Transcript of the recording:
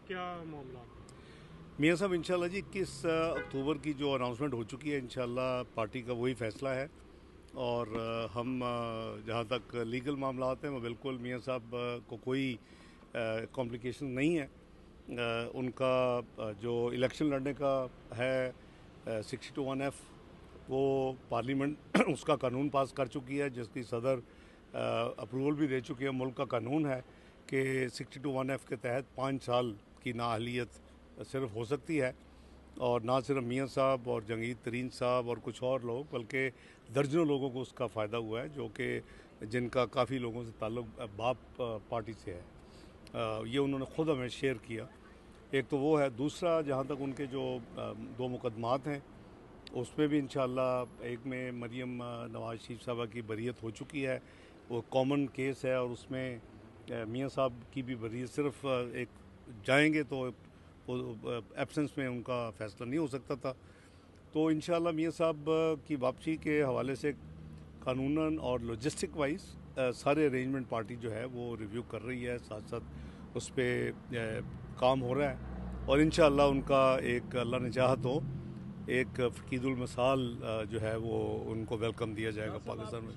क्या मामला? मियाँ साहब इंशाल्लाह जी 21 अक्टूबर की जो अनाउंसमेंट हो चुकी है, इंशाल्लाह पार्टी का वही फैसला है। और हम जहाँ तक लीगल मामला हैं वो बिल्कुल मियाँ साहब को कोई कॉम्प्लिकेशन नहीं है। उनका जो इलेक्शन लड़ने का है 62(1)(f वो पार्लियामेंट उसका कानून पास कर चुकी है, जिसकी सदर अप्रूवल भी दे चुकी है। मुल्क का कानून है कि 62(1)(f के तहत 5 साल की नाअहलियत सिर्फ हो सकती है। और ना सिर्फ मियाँ साहब और जंगीर तरीन साहब और कुछ और लोग, बल्कि दर्जनों लोगों को उसका फ़ायदा हुआ है, जो कि जिनका काफ़ी लोगों से ताल्लुक़ बाप पार्टी से है। ये उन्होंने ख़ुद हमें शेयर किया। एक तो वो है, दूसरा जहाँ तक उनके जो 2 मुकदमात हैं उस पर भी इंशाअल्लाह एक में मरीम नवाज़ शरीफ साहबा की बरीयत हो चुकी है, वो कॉमन केस है और उसमें मियाँ साहब की भी बरीयत सिर्फ एक जाएंगे तो वो एब्सेंस में उनका फ़ैसला नहीं हो सकता था। तो इंशाअल्लाह मियाँ साहब की वापसी के हवाले से कानूनन और लॉजिस्टिक वाइज सारे अरेंजमेंट पार्टी जो है वो रिव्यू कर रही है, साथ साथ उस पर काम हो रहा है। और इंशाअल्लाह उनका एक अल्लाह ने चाहा तो एक फ़कीदुल मसाल जो है वो उनको वेलकम दिया जाएगा पाकिस्तान में।